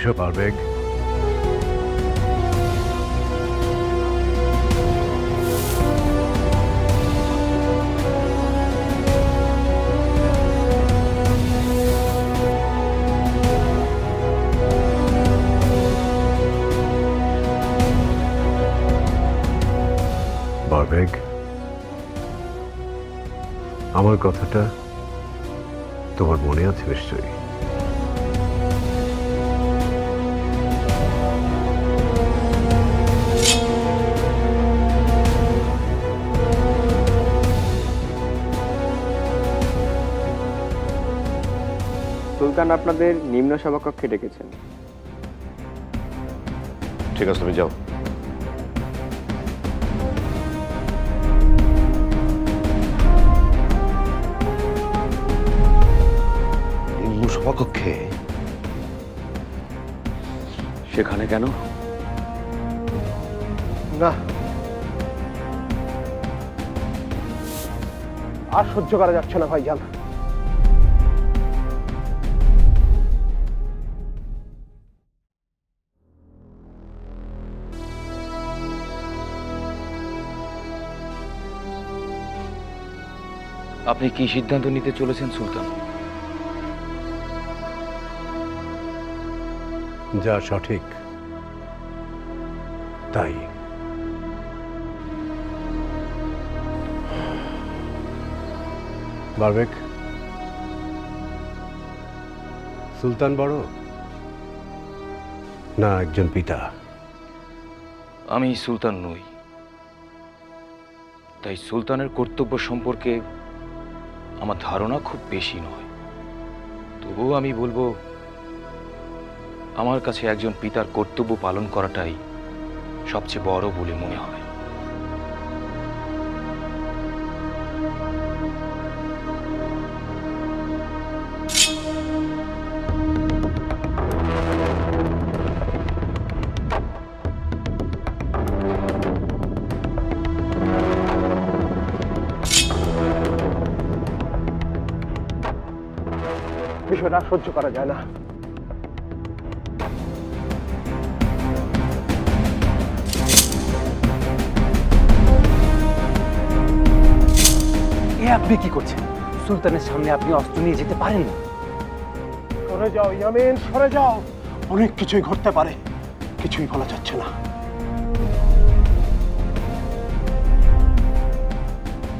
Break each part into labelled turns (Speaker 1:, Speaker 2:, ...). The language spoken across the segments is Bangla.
Speaker 1: এসো পারবেগ। পারবেগ, আমার কথাটা তোমার মনে আছে নিশ্চয়ই?
Speaker 2: সুলতান আপনাদের নিম্ন সভাকক্ষে ডেকেছেন।
Speaker 3: ঠিক আছে, তুমি যাও। নিম্ন সভাকক্ষে?
Speaker 4: সেখানে কেন?
Speaker 5: না, আর সহ্য করা যাচ্ছে না ভাইজান।
Speaker 4: আপনি কি সিদ্ধান্ত নিতে চলেছেন সুলতান?
Speaker 1: যা সঠিক তাই। পারবেগ, সুলতান বড় না একজন পিতা?
Speaker 4: আমি সুলতান নই, তাই সুলতানের কর্তব্য সম্পর্কে আমার ধারণা খুব বেশি নয়। তবুও আমি বলবো, আমার কাছে একজন পিতার কর্তব্য পালন করাটাই সবচেয়ে বড় বলে মনে হয়।
Speaker 5: বিষয়টা সহ্য করা যায় না।
Speaker 6: আপনি কি করছেন? সুলতানের সামনে আপনি অস্ত্র নিয়ে যেতে পারেন না।
Speaker 5: সরে যাও ইয়ামিন, সরে যাও। অনেক কিছুই ঘটতে পারে, কিছুই বলা যাচ্ছে না।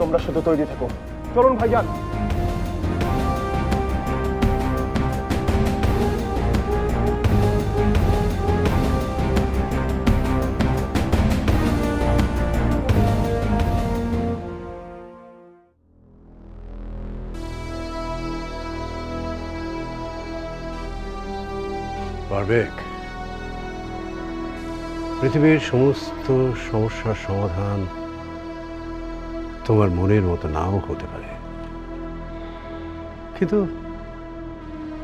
Speaker 5: তোমরা শুধু তৈরি থেকো। চলুন ভাইজান।
Speaker 1: পারবেগ, পৃথিবীর সমস্ত সমস্যার সমাধান তোমার মনের মতো নাও হতে পারে, কিন্তু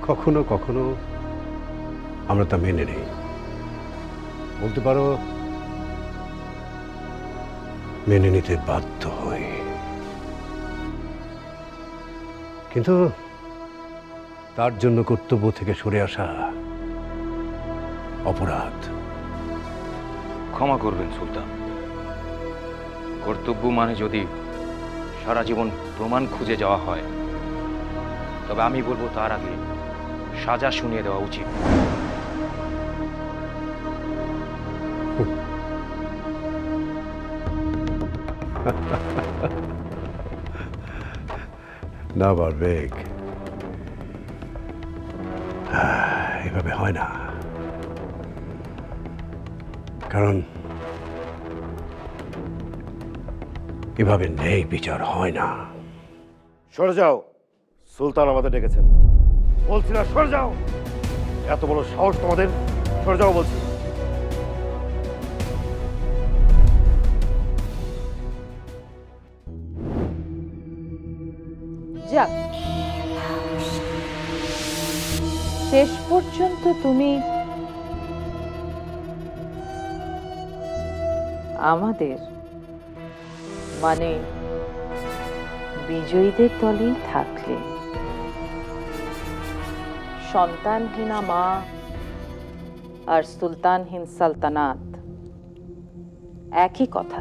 Speaker 1: কখনো কখনো আমরা তা মেনে নেই। বলতে পারো মেনে নিতে বাধ্য হই। কিন্তু তার জন্য কর্তব্য থেকে সরে আসা অপরাধ।
Speaker 4: ক্ষমা করবেন সুলতান, কর্তব্য মানে যদি সারা জীবন প্রমাণ খুঁজে যাওয়া হয়, তবে আমি বলবো তার আগে সাজা শুনিয়ে দেওয়া উচিত।
Speaker 1: না পারবেগ, এভাবে হয় না। কারণ এভাবে ন্যায় বিচার হয় না।
Speaker 3: সরে যাও, সুলতান আমাদের ডেকেছেন। বলছি না সরে যাও। এত বড় সাহস তোমাদের? সরে যাও বলছি।
Speaker 7: যাক, শেষ পর্যন্ত তুমি আমাদের মানে বিজয়ীদের দলেই থাকলে। সন্তানহীনা মা আর সুলতানহীন সালতানাত একই কথা,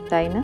Speaker 7: তাই না?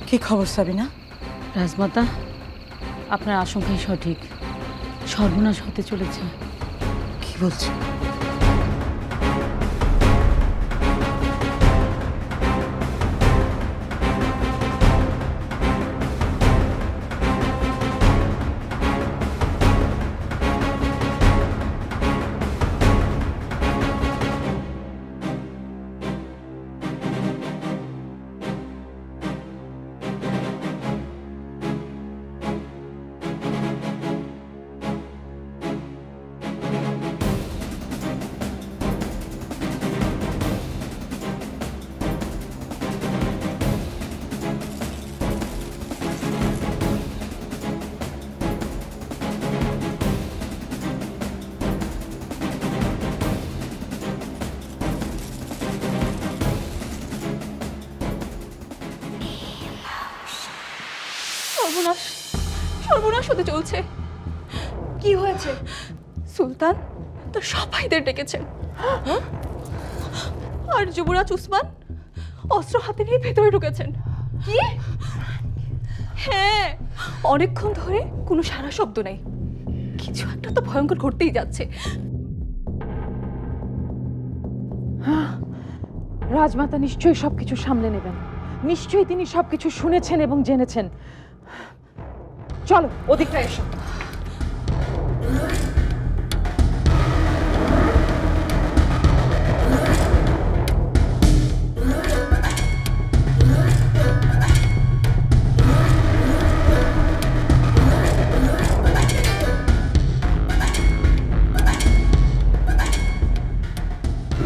Speaker 8: কি খবর সাবিনা?
Speaker 9: রাজমাতা, আপনার আশঙ্কাই সঠিক, সর্বনাশ হতে চলেছে।
Speaker 8: কি বলছো?
Speaker 10: সর্বনাশ, সর্বনাশ হতে চলছে। কি হয়েছে? সুলতান তার সব ভাইদের ডেকেছেন, আর যুবরাজ উসমান অস্ত্র হাতে নিয়ে ভেতরে ঢুকেছেন। কি? হ্যাঁ, অনেকক্ষণ ধরে কোনো সারা শব্দ নেই। কিছু একটা তো ভয়ঙ্কর ঘটতেই যাচ্ছে।
Speaker 7: রাজমাতা নিশ্চয়ই সবকিছু সামলে নেবেন, নিশ্চয়ই তিনি সবকিছু শুনেছেন এবং জেনেছেন। চলো ওদিকটা এসো।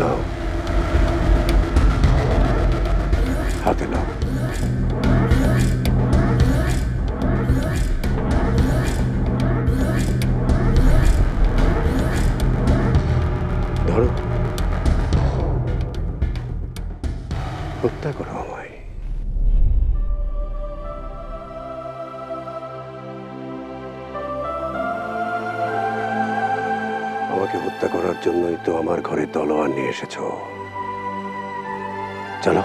Speaker 1: নাও, হাতে নাও। ধরো, হত্যা করো আমায়। আমাকে হত্যা করার জন্যই তো আমার ঘরে তলোয়ার নিয়ে এসেছো। চলো।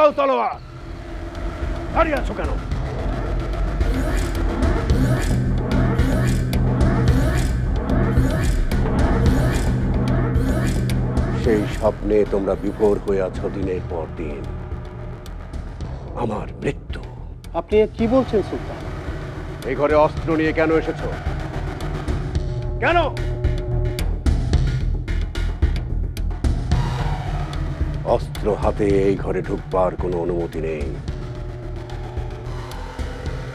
Speaker 3: নামাও তলোয়ার। দাঁড়িয়ে আছো কেন?
Speaker 1: সেই স্বপ্নে তোমরা বিভোর হয়ে আছো দিনের পর দিন। আমার মৃত্যু।
Speaker 5: আপনি কি বলছেন সুলতান?
Speaker 1: এই ঘরে অস্ত্র নিয়ে কেন এসেছো? কেন? অস্ত্র হাতে এই ঘরে ঢুকবার কোনো অনুমতি নেই।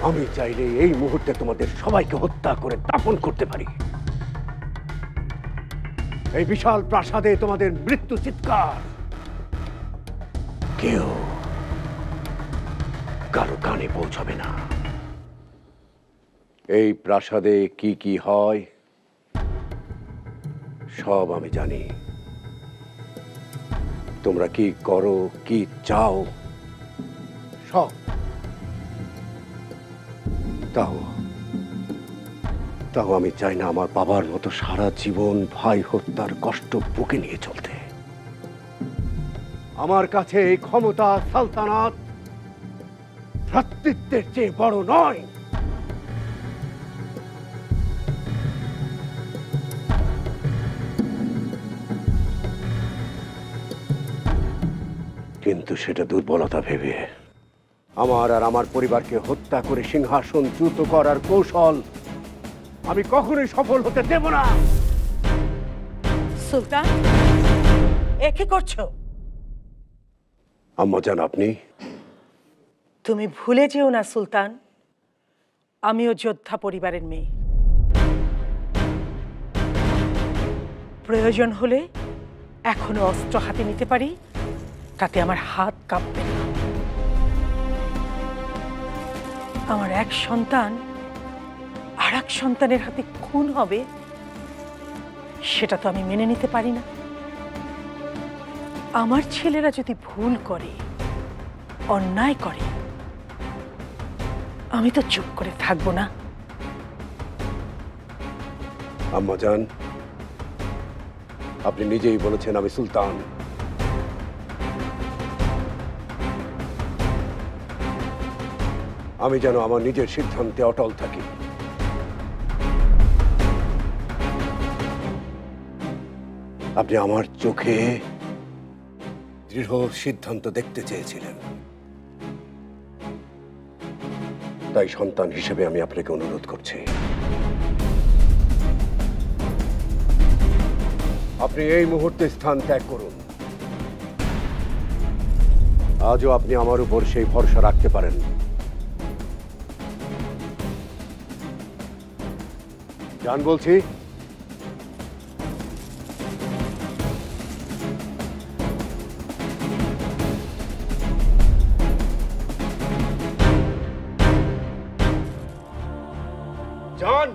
Speaker 1: আমি চাইলে এই মুহূর্তে তোমাদের সবাইকে হত্যা করে দাফন করতে পারি। এই বিশাল প্রাসাদে তোমাদের মৃত্যু চিৎকার কেউ কারো কানে পৌঁছাবে না। এই প্রাসাদে কি কি হয় সব আমি জানি। তোমরা কি করো, কি চাও সব। তাও আমি চাই না আমার বাবার মতো সারা জীবন ভাই হত্যার কষ্ট বুকে নিয়ে চলতে। আমার কাছে এই ক্ষমতা, সালতানাত ভ্রাতৃত্বের চেয়ে বড় নয়। কিন্তু সেটা দুর্বলতা ভেবে আমার আর আমার পরিবারকে হত্যা করে সিংহাসন চ্যুত করার কৌশল আমি কখনোই সফল হতে দেব না।
Speaker 8: সুলতান, এ কি করছো?
Speaker 1: আম্মা জান, আপনি?
Speaker 8: তুমি ভুলে যেও না সুলতান, আমিও যোদ্ধা পরিবারের মেয়ে। প্রয়োজন হলে এখনো অস্ত্র হাতে নিতে পারি, তাতে আমার হাত কাঁপবে না। আমার এক সন্তান আর এক সন্তানের হাতে খুন হবে, সেটা তো আমি মেনে নিতে পারি না। আমার ছেলেরা যদি ভুল করে, অন্যায় করে, আমি তো চুপ করে থাকবো না।
Speaker 1: আম্মা জান, আপনি নিজেই বলেছেন আমি সুলতান। আমি যেন আমার নিজের সিদ্ধান্তে অটল থাকি। আপনি আমার চোখে দৃঢ় সিদ্ধান্ত দেখতে চেয়েছিলেন, তাই সন্তান হিসেবে আমি আপনাকে অনুরোধ করছি, আপনি এই মুহূর্তে স্থান ত্যাগ করুন। আজও আপনি আমার উপর সেই ভরসা রাখতে পারেন। জান বলছি। জান,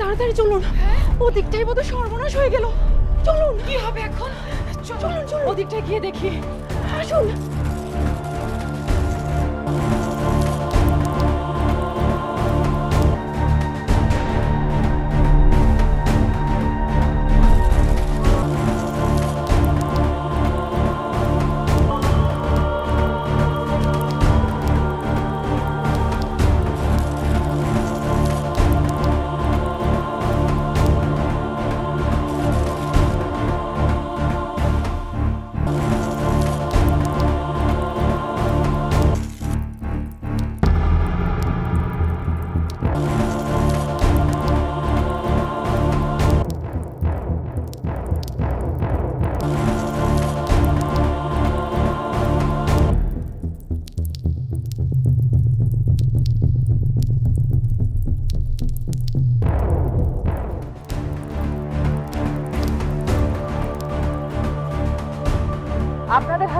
Speaker 10: তাড়াতাড়ি চলুন, ওদিকটাই বোধ সর্বনাশ হয়ে গেল। চলুন। কি হবে এখন? চলুন চলুন, ওদিকটায় গিয়ে দেখি। আসুন।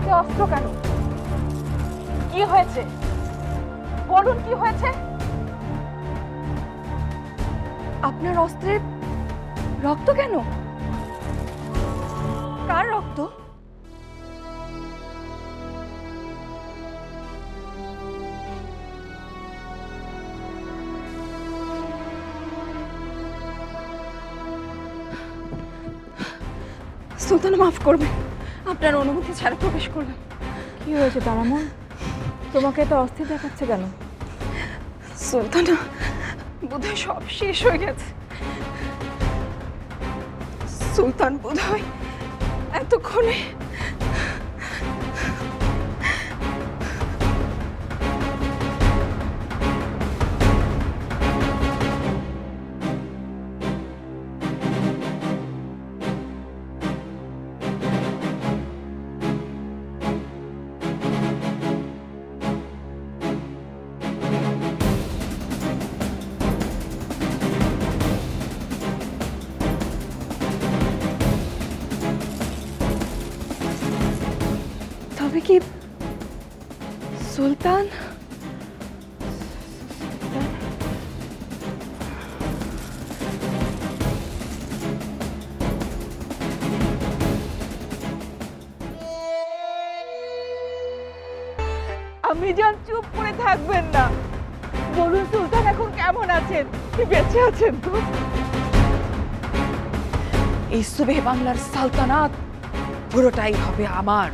Speaker 7: হাতে অস্ত্র কেন? কি হয়েছে বলুন, কি হয়েছে?
Speaker 10: আপনার অস্ত্রে রক্ত কেন? কার রক্ত? সুলতান, মাফ করবেন, আপনার অনুমতি ছাড়া প্রবেশ করলাম।
Speaker 7: কি হয়েছে তারামন? তোমাকে তো অস্থির দেখাচ্ছে কেন?
Speaker 10: সুলতানা, বোধহয় সব শেষ হয়ে গেছে। সুলতান বোধহয় এতক্ষণে তবে কি সুলতান?
Speaker 7: আমি জান, চুপ করে থাকবেন না, বলুন সুলতান এখন কেমন আছেন? বেঁচে আছেন তো? এই সুবে বাংলার সালতানাত পুরোটাই হবে আমার।